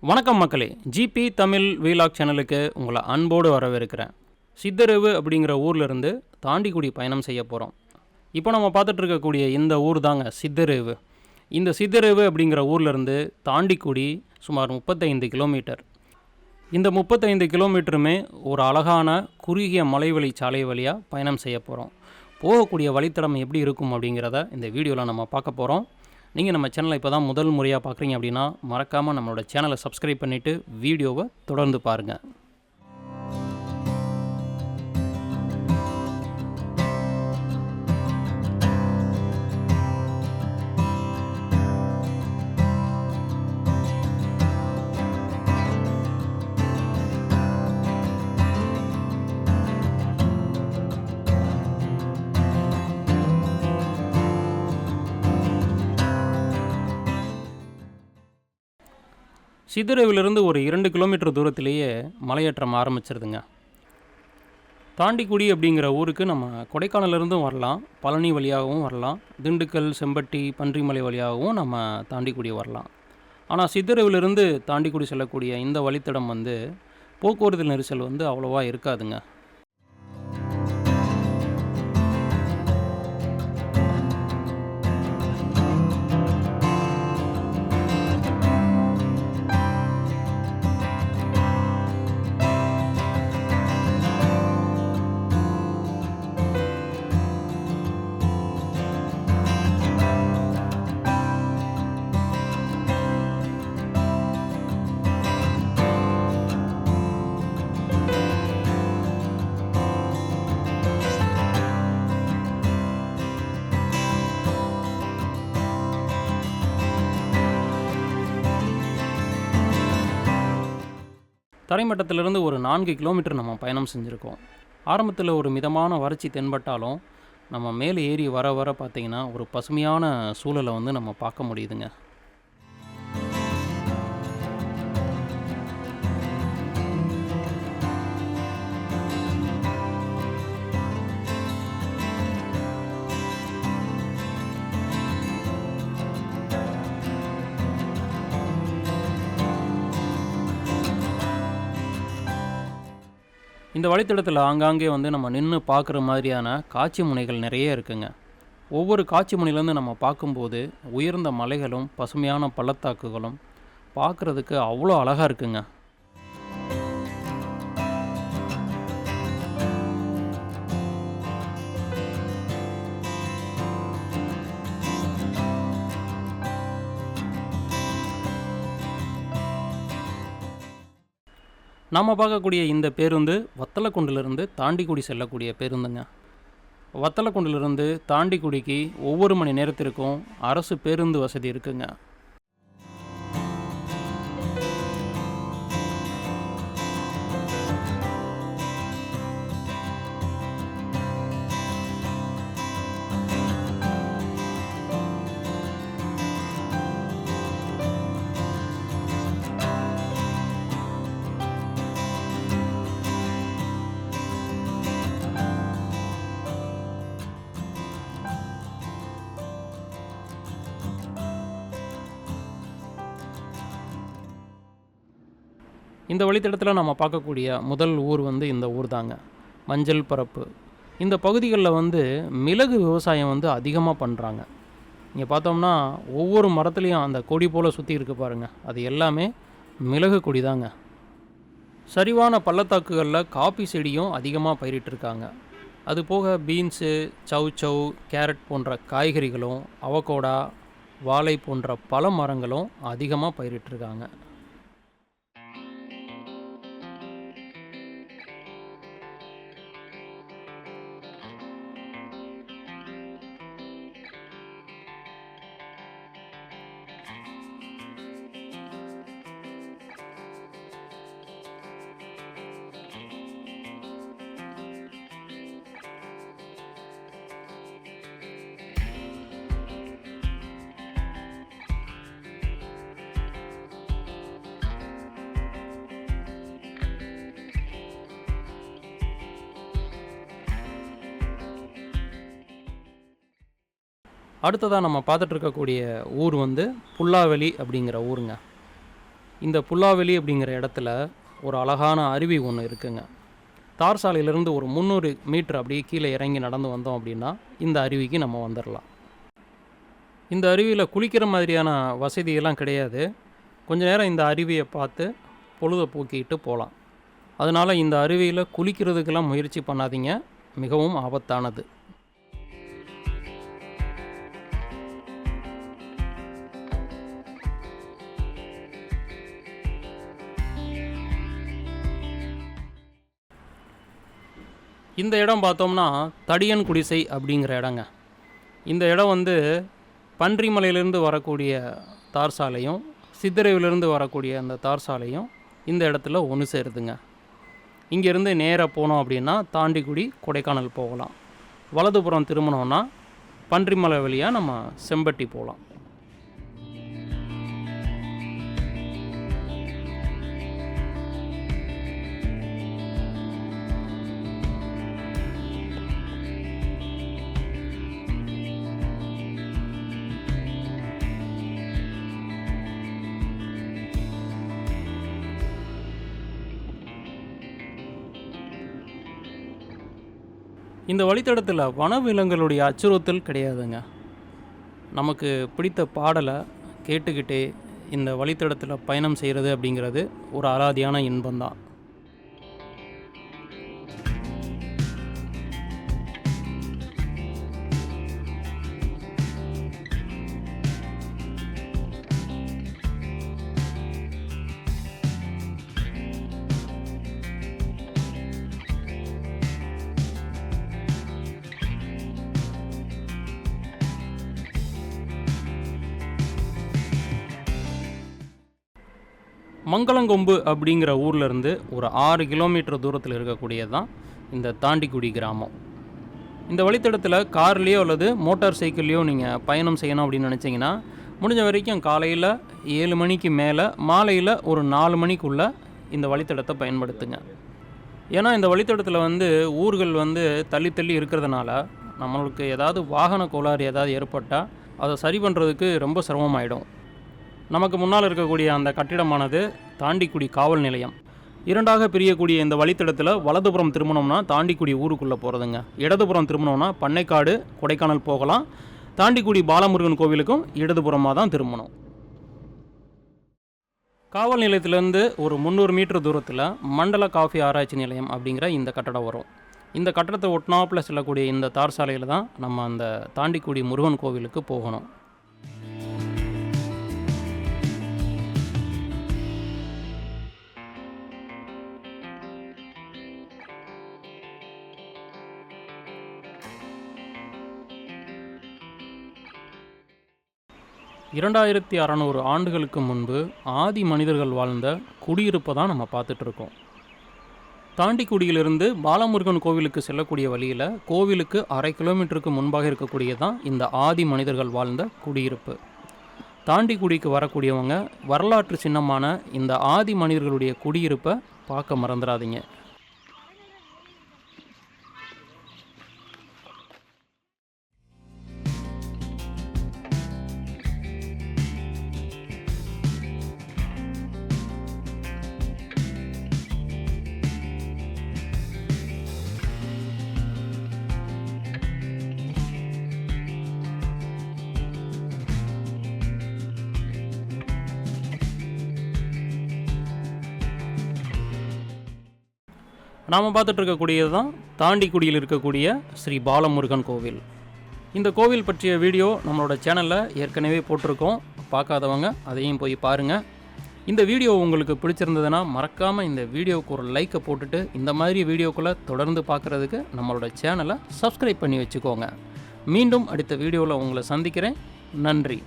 வணக்கம் மக்களே, GB Tamil vlog சேனலுக்கு உங்களை அன்போடு வரவேற்கிறேன். சித்தரவு அப்படிங்கிற ஊர்லேருந்து தாண்டிக்குடி பயணம் செய்ய போகிறோம். இப்போ நம்ம பார்த்துட்டு இருக்கக்கூடிய இந்த ஊர் தாங்க சித்தரவு. இந்த சித்தரவு அப்படிங்கிற ஊர்லேருந்து தாண்டிக்குடி சுமார் 35 கிலோமீட்டர். இந்த 35 கிலோமீட்டருமே ஒரு அழகான குறுகிய மலைவழி சாலை வழியாக பயணம் செய்ய போகிறோம். போகக்கூடிய வழித்தடம் எப்படி இருக்கும் அப்படிங்கிறத இந்த வீடியோவில் நம்ம பார்க்க போகிறோம். நீங்கள் நம்ம சேனலை இப்போ தான் முதல் முறையாக பார்க்குறீங்க அப்படின்னா மறக்காமல் நம்மளோட சேனலை சப்ஸ்கிரைப் பண்ணிவிட்டு வீடியோவை தொடர்ந்து பாருங்கள். சித்தரவிலிருந்து ஒரு 2 கிலோமீட்டர் தூரத்திலேயே மலையேற்றம் ஆரம்பிச்சிருதுங்க. தாண்டிக்குடி அப்படிங்கிற ஊருக்கு நம்ம கொடைக்கானலிருந்தும் வரலாம், பழனி வழியாகவும் வரலாம், திண்டுக்கல், செம்பட்டி, பன்றிமலை வழியாகவும் நம்ம தாண்டிக்குடி வரலாம். ஆனால் சித்தரவிலிருந்து தாண்டிக்குடி செல்லக்கூடிய இந்த வழித்தடம் போக்குவரத்து நெரிசல் அவ்வளோவா இருக்காதுங்க. தரைமட்டத்திலிருந்து ஒரு 4 கிலோமீட்டர் நம்ம பயணம் செஞ்சுருக்கோம். ஆரம்பத்தில் ஒரு மிதமான வறட்சி தென்பட்டாலும் நம்ம மேலே ஏறி வர வர பார்த்திங்கன்னா ஒரு பசுமையான சூழலை நம்ம பார்க்க முடியுதுங்க. இந்த வழித்தடத்தில் ஆங்காங்கே நம்ம நின்று பார்க்குற மாதிரியான காட்சி முனைகள் நிறைய இருக்குங்க. ஒவ்வொரு காட்சி முனையிலேருந்து நம்ம பார்க்கும்போது உயர்ந்த மலைகளும் பசுமையான பள்ளத்தாக்குகளும் பார்க்குறதுக்கு அவ்வளோ அழகாக இருக்குங்க. நாம் பார்க்கக்கூடிய இந்த பேருந்து வத்தலக்குண்டிலிருந்து தாண்டிக்குடி செல்லக்கூடிய பேருந்துங்க. வத்தலக்குண்டிலிருந்து தாண்டிக்குடிக்கு ஒவ்வொரு மணி நேரத்திற்கும் அரசு பேருந்து வசதி இருக்குங்க. இந்த வழித்தடத்தில் நம்ம பார்க்கக்கூடிய முதல் ஊர் இந்த ஊர் தாங்க, மஞ்சள் பரப்பு. இந்த பகுதிகளில் மிளகு விவசாயம் அதிகமாக பண்ணுறாங்க. இங்கே பார்த்தோம்னா ஒவ்வொரு மரத்துலேயும் அந்த கொடி போல் சுற்றி இருக்கு பாருங்கள், அது எல்லாமே மிளகு கொடி தாங்க. சரிவான பள்ளத்தாக்குகளில் காப்பி செடியும் அதிகமாக பயிரிட்டிருக்காங்க. அதுபோக பீன்ஸு, சவ் கேரட் போன்ற காய்கறிகளும், அவகோடா, வாழை போன்ற பல மரங்களும் அதிகமாக பயிரிட்டிருக்காங்க. அடுத்ததாக நம்ம பார்த்துட்டு இருக்கக்கூடிய ஊர் புல்லாவெளி அப்படிங்கிற ஊருங்க. இந்த புல்லாவெளி அப்படிங்கிற இடத்துல ஒரு அழகான அருவி ஒன்று இருக்குங்க. தார் சாலையிலேருந்து ஒரு 300 மீட்டர் அப்படியே கீழே இறங்கி நடந்து வந்தோம் அப்படின்னா இந்த அருவிக்கு நம்ம வந்துடலாம். இந்த அருவியில் குளிக்கிற மாதிரியான வசதியெல்லாம் கிடையாது. கொஞ்ச நேரம் இந்த அருவியை பார்த்து பொழுதை போக்கிட்டு போகலாம். அதனால் இந்த அருவியில் குளிக்கிறதுக்கெல்லாம் முயற்சி பண்ணாதீங்க, மிகவும் ஆபத்தானது. இந்த இடம் பார்த்தோம்னா தடியன் குடிசை அப்படிங்கிற இடங்க. இந்த இடம் வந்து பன்றிமலையிலேருந்து வரக்கூடிய தார் சாலையும் சித்தரைவிலேருந்து வரக்கூடிய அந்த தார் சாலையும் இந்த இடத்துல ஒன்று சேருதுங்க. இங்கேருந்து நேராக போனோம் அப்படின்னா தாண்டிக்குடி கொடைக்கானல் போகலாம். வலதுபுறம் திரும்பினோன்னா பன்றிமலை வழியாக நம்ம செம்பட்டி போகலாம். இந்த வழித்தடத்தில் வனவிலங்குகளுடைய அச்சுறுத்தல் கிடையாதுங்க. நமக்கு பிடித்த பாடலை கேட்டுக்கிட்டே இந்த வழித்தடத்தில் பயணம் செய்கிறது அப்படிங்கிறது ஒரு அலாதியான இன்பம்தான். மங்களங்கொம்பு அப்படிங்கிற ஊர்லேருந்து ஒரு 6 கிலோமீட்டர் தூரத்தில் இருக்கக்கூடியது தான் இந்த தாண்டிக்குடி கிராமம். இந்த வழித்தடத்தில் கார்லேயோ அல்லது மோட்டார் சைக்கிள்லேயோ நீங்கள் பயணம் செய்யணும் அப்படின்னு நினச்சிங்கன்னா முடிஞ்ச வரைக்கும் காலையில் 7 மணிக்கு மேலே மாலையில் ஒரு 4 மணிக்குள்ளே இந்த வழித்தடத்தை பயன்படுத்துங்க. ஏன்னா இந்த வழித்தடத்தில் வந்து ஊர்கள் வந்து தள்ளி தள்ளி இருக்கிறதுனால நம்மளுக்கு ஏதாவது வாகன கோளாறு ஏதாவது ஏற்பட்டால் அதை சரி பண்ணுறதுக்கு ரொம்ப சிரமமாயிடும். நமக்கு முன்னால் இருக்கக்கூடிய அந்த கட்டிடமானது தாண்டிக்குடி காவல் நிலையம். இரண்டாக பிரியக்கூடிய இந்த வழித்தடத்தில் வலதுபுறம் திரும்பினோம்னா தாண்டிக்குடி ஊருக்குள்ளே போகிறதுங்க. இடதுபுறம் திரும்பினோம்னா பண்ணைக்காடு கொடைக்கானல் போகலாம். தாண்டிக்குடி பாலமுருகன் கோவிலுக்கும் இடதுபுறமாக தான் திரும்பணும். காவல் நிலையத்திலேருந்து ஒரு 300 மீட்டர் தூரத்தில் மண்டல காஃபி ஆராய்ச்சி நிலையம் அப்படிங்கிற இந்த கட்டடம் வரும். இந்த கட்டடத்தை ஒட்டினாப்பில் செல்லக்கூடிய இந்த தார் சாலையில் தான் நம்ம அந்த தாண்டிக்குடி முருகன் கோவிலுக்கு போகணும். இரண்டாயிரத்தி 600 ஆண்டுகளுக்கு முன்பு ஆதி மனிதர்கள் வாழ்ந்த குடியிருப்பை தான் நம்ம பார்த்துட்ருக்கோம். தாண்டிக்குடியிலிருந்து பாலமுருகன் கோவிலுக்கு செல்லக்கூடிய வழியில் கோவிலுக்கு 1/2 கிலோமீட்டருக்கு முன்பாக இருக்கக்கூடியதான் இந்த ஆதி மனிதர்கள் வாழ்ந்த குடியிருப்பு. தாண்டிக்குடிக்கு வரக்கூடியவங்க வரலாற்று சின்னமான இந்த ஆதி மனிதர்களுடைய குடியிருப்பை பார்க்க மறந்துடாதீங்க. நாம் பார்த்துட்டு இருக்கக்கூடியது தான் தாண்டிக்குடியில் இருக்கக்கூடிய ஸ்ரீ பாலமுருகன் கோவில். இந்த கோவில் பற்றிய வீடியோ நம்மளோட சேனலில் ஏற்கனவே போட்டிருக்கோம். பார்க்காதவங்க அதையும் போய் பாருங்கள். இந்த வீடியோ உங்களுக்கு பிடிச்சிருந்ததுன்னா மறக்காமல் இந்த வீடியோவுக்கு ஒரு லைக்கை போட்டுட்டு இந்த மாதிரி வீடியோக்களை தொடர்ந்து பார்க்குறதுக்கு நம்மளோட சேனலை சப்ஸ்கிரைப் பண்ணி வச்சுக்கோங்க. மீண்டும் அடுத்த வீடியோவில் உங்களை சந்திக்கிறேன். நன்றி.